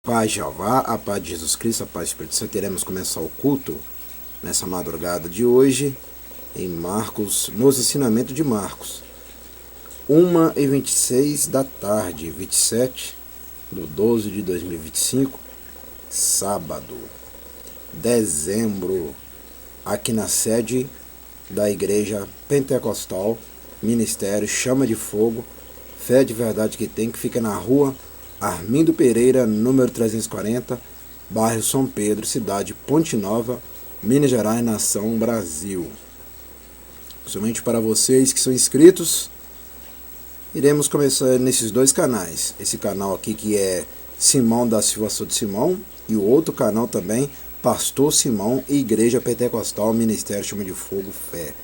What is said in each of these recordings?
Paz de Jeová, a paz de Jesus Cristo, a paz do Espírito Santo. Queremos começar o culto nessa madrugada de hoje em Marcos, nos ensinamentos de Marcos. 1h26 da tarde, 27/12/2025, sábado, dezembro, aqui na sede da Igreja Pentecostal, Ministério Chama de Fogo, Fé de Verdade que Tem, que fica na rua Armindo Pereira, número 340, bairro São Pedro, cidade Ponte Nova, Minas Gerais, nação Brasil. Somente para vocês que são inscritos, iremos começar nesses dois canais. Esse canal aqui que é Simão da Silva Souto Simão, e o outro canal também, Pastor Simão, Igreja Pentecostal, Ministério Chama de Fogo, Fé.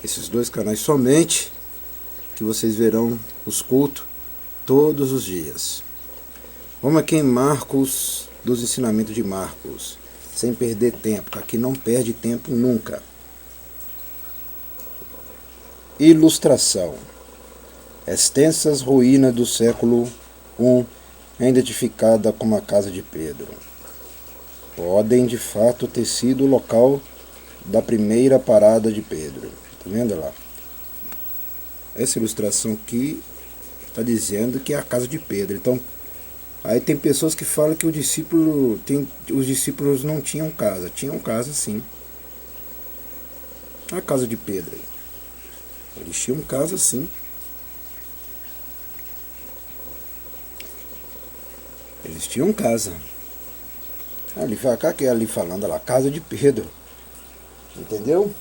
Esses dois canais somente que vocês verão os cultos todos os dias. Vamos aqui em Marcos, dos ensinamentos de Marcos, sem perder tempo, que aqui não perde tempo nunca. Ilustração. Extensas ruínas do século I, identificada como a casa de Pedro, podem de fato ter sido o local da primeira parada de Pedro. Tá vendo lá? Essa ilustração aqui está dizendo que é a casa de Pedro. Então, aí tem pessoas que falam que os discípulos não tinham casa. Tinham casa, sim. A casa de Pedro. Eles tinham casa, sim. Eles tinham casa. Ali falando lá, casa de Pedro. Entendeu?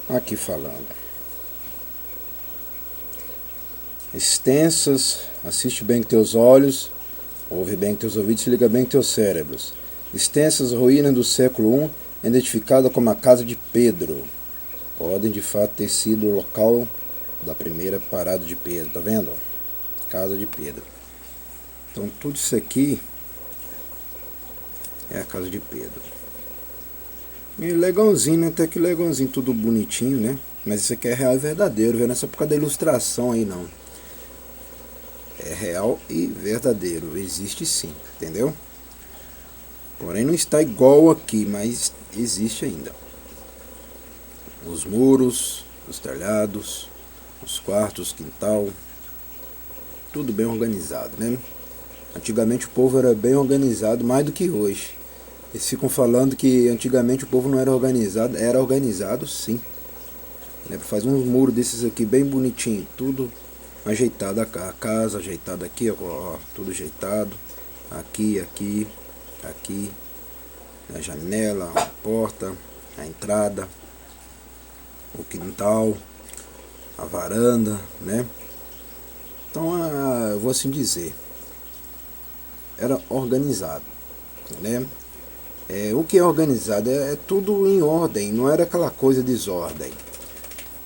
Aqui falando. Extensas, assiste bem com teus olhos, ouve bem com teus ouvidos, liga bem com teus cérebros. Extensas ruínas do século I, identificada como a casa de Pedro, podem de fato ter sido o local da primeira parada de Pedro. Tá vendo? Casa de Pedro. Então tudo isso aqui é a casa de Pedro. E legalzinho, né? Até que legalzinho, tudo bonitinho, né? Mas isso aqui é real e verdadeiro, viu? Não é só por causa da ilustração aí, não. É real e verdadeiro, existe sim, entendeu? Porém não está igual aqui, mas existe ainda. Os muros, os telhados, os quartos, quintal, tudo bem organizado, né? Antigamente o povo era bem organizado, mais do que hoje. Eles ficam falando que antigamente o povo não era organizado sim. Faz uns muros desses aqui bem bonitinho, tudo ajeitado, a casa ajeitada aqui, ó, tudo ajeitado, aqui, a janela, a porta, a entrada, o quintal, a varanda, né? Então, eu vou assim dizer, era organizado, né? O que é organizado é tudo em ordem, não era aquela coisa desordem.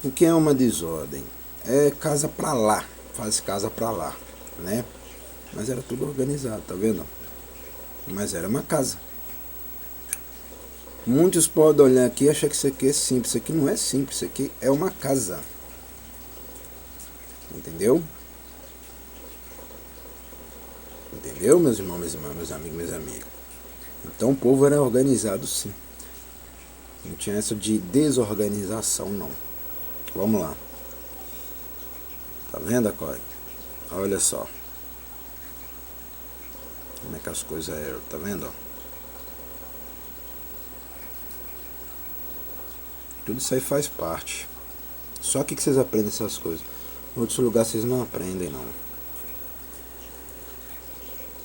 O que é uma desordem? É casa pra lá, faz casa pra lá, né? Mas era tudo organizado, tá vendo? Mas era uma casa. Muitos podem olhar aqui e achar que isso aqui é simples. Isso aqui não é simples, isso aqui é uma casa. Entendeu? Entendeu, meus irmãos, minhas irmãs, meus amigos, minhas amigas? Então o povo era organizado sim. Não tinha essa de desorganização, não. Vamos lá. Tá vendo, Acore? Olha só. Como é que as coisas eram, tá vendo? Tudo isso aí faz parte. Só aqui que vocês aprendem essas coisas. Em outros lugares vocês não aprendem, não.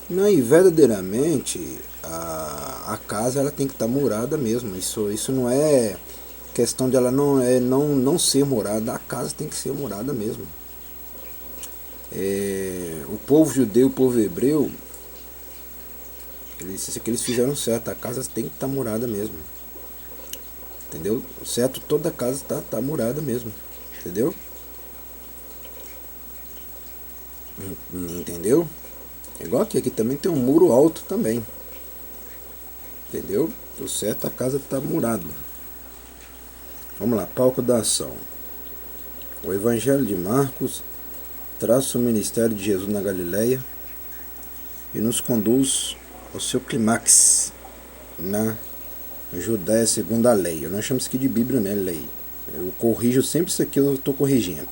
Não, e verdadeiramente a casa ela tem que estar murada mesmo. Isso não é questão de ela não ser morada. A casa tem que ser morada mesmo. O povo judeu, o povo hebreu, eles fizeram certo. A casa tem que estar murada mesmo. Entendeu? O certo, toda casa tá murada mesmo. Entendeu? Entendeu? Igual aqui também tem um muro alto também. Entendeu? O certo, a casa está murada. Vamos lá, palco da ação. O Evangelho de Marcos, traça o ministério de Jesus na Galileia e nos conduz ao seu clímax na Judéia segundo a lei. Eu não chamo isso aqui de Bíblia, né? Lei. Eu corrijo sempre isso aqui, eu estou corrigindo.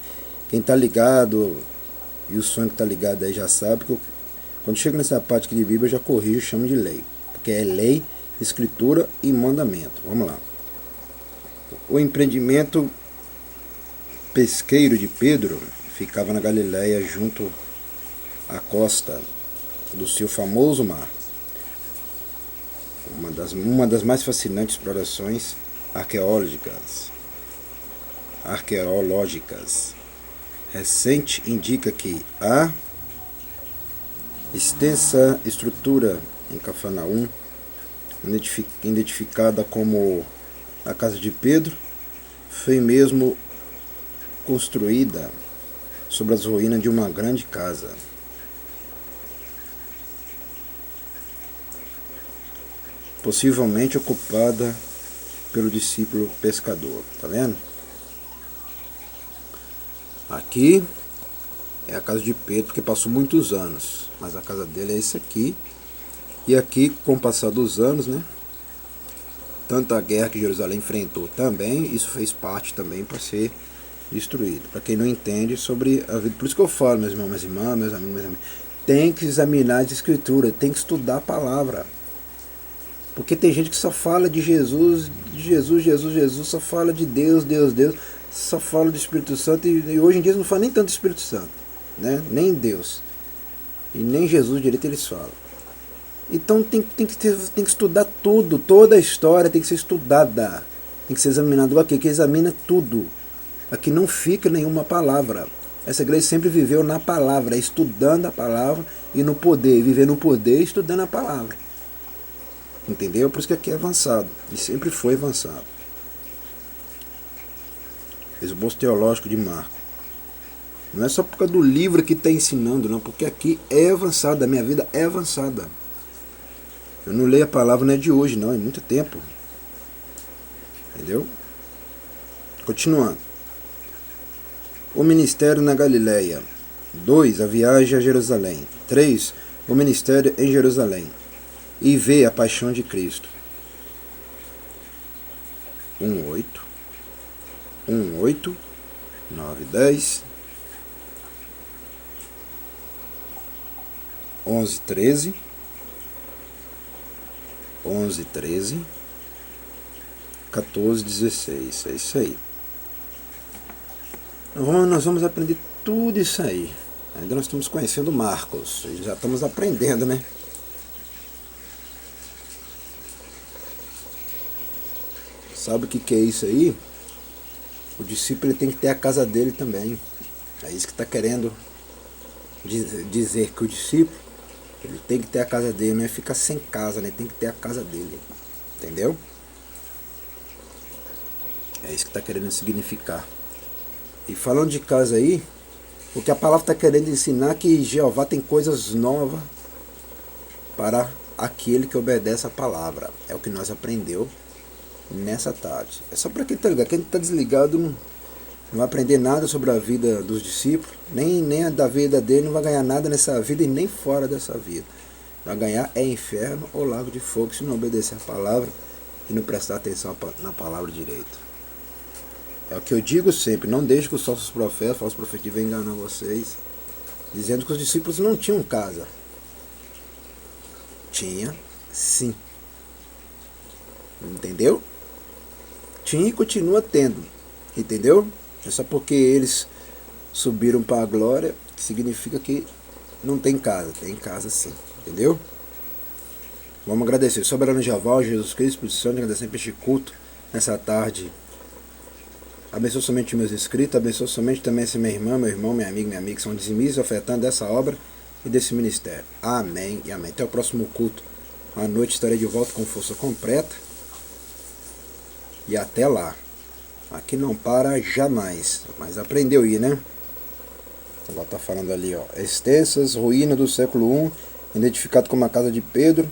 Quem está ligado e o sonho que está ligado aí já sabe que quando chega nessa parte aqui de Bíblia eu já corrijo, chamo de lei. Porque é lei, escritura e mandamento. Vamos lá. O empreendimento pesqueiro de Pedro ficava na Galileia junto à costa do seu famoso mar. Uma das mais fascinantes explorações arqueológicas recente indica que a extensa estrutura em Cafarnaum, identificada como a casa de Pedro, foi mesmo construída sobre as ruínas de uma grande casa. Possivelmente ocupada pelo discípulo pescador. Tá vendo? Aqui é a casa de Pedro, que passou muitos anos, mas a casa dele é isso aqui. E aqui, com o passar dos anos, né, tanto a guerra que Jerusalém enfrentou também, isso fez parte também para ser destruído. Para quem não entende sobre a vida, por isso que eu falo, meus irmãos, minhas irmãs, meus amigos, minhas amigas, tem que examinar as escrituras, tem que estudar a palavra. Porque tem gente que só fala de Jesus, só fala de Deus, só fala do Espírito Santo, e hoje em dia não fala nem tanto do Espírito Santo, né? Nem Deus, e nem Jesus direito eles falam. Então tem que estudar tudo, toda a história tem que ser estudada, tem que ser examinado. Aqui que examina tudo, aqui não fica nenhuma palavra. Essa igreja sempre viveu na palavra, estudando a palavra e no poder, viver no poder estudando a palavra. Entendeu? Por isso que aqui é avançado. E sempre foi avançado. Esboço teológico de Marco. Não é só por causa do livro que está ensinando, não. Porque aqui é avançado. A minha vida é avançada. Eu não leio a palavra, não é de hoje, não. É muito tempo. Entendeu? Continuando. O ministério na Galileia. 2. A viagem a Jerusalém. 3. O ministério em Jerusalém. E vê a paixão de Cristo. 1:8, 1:8, 9:10, 11:13, 11:13, 14:16. É isso aí. Nós vamos aprender tudo isso aí. Ainda nós estamos conhecendo Marcos. Já estamos aprendendo, né? Sabe o que é isso aí? O discípulo ele tem que ter a casa dele também. É isso que está querendo dizer, que o discípulo ele tem que ter a casa dele, não é ficar sem casa, né? Tem que ter a casa dele. Entendeu? É isso que está querendo significar. E falando de casa aí, o que a palavra está querendo ensinar é que Jeová tem coisas novas para aquele que obedece a palavra. É o que nós aprendeu nessa tarde. É só para quem está ligado. Quem está desligado não vai aprender nada sobre a vida dos discípulos, nem a da vida dele, não vai ganhar nada nessa vida e nem fora dessa vida. Vai ganhar é inferno ou lago de fogo se não obedecer a palavra e não prestar atenção na palavra direito. É o que eu digo sempre, não deixe que os falsos profetas venham enganar vocês, dizendo que os discípulos não tinham casa. Tinha, sim. Entendeu? Tinha e continua tendo. Entendeu? É só porque eles subiram para a glória que significa que não tem casa. Tem casa sim. Entendeu? Vamos agradecer. Soberano Jeová, Jesus Cristo, por Santo, agradecer por este culto nessa tarde. Abençoe somente meus inscritos, abençoe somente também essa minha irmã, meu irmão, minha amiga, que são dizimistas ofertando dessa obra e desse ministério. Amém e amém. Até o próximo culto. À noite estarei de volta com força completa. E até lá. Aqui não para jamais. Mas aprendeu aí, né? Ela está falando ali, ó. Extensas ruínas do século I, identificado como a casa de Pedro,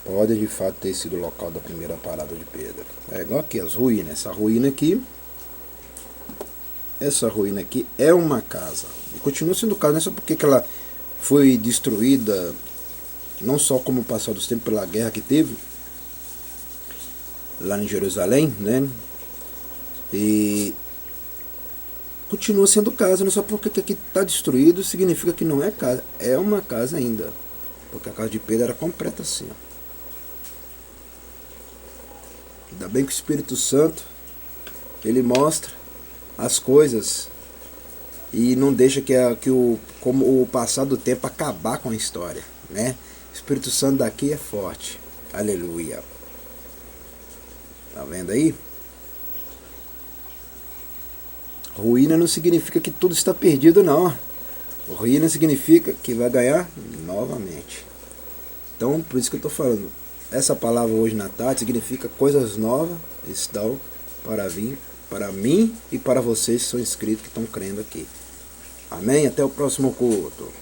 pode de fato ter sido o local da primeira parada de Pedro. É igual aqui, as ruínas. Essa ruína aqui essa ruína aqui é uma casa. E continua sendo casa, não é só porque que ela foi destruída, não só como o passar dos tempos pela guerra que teve lá em Jerusalém, né? E continua sendo casa, não é só porque que aqui está destruído significa que não é casa. É uma casa ainda. Porque a casa de Pedro era completa assim, ó. Ainda bem que o Espírito Santo, ele mostra as coisas e não deixa como o passar do tempo acabar com a história, né? O Espírito Santo daqui é forte. Aleluia. Tá vendo aí? Ruína não significa que tudo está perdido, não. Ruína significa que vai ganhar novamente. Então, por isso que eu estou falando. Essa palavra hoje na tarde significa coisas novas estão para vir, para mim e para vocês que são inscritos, que estão crendo aqui. Amém? Até o próximo culto.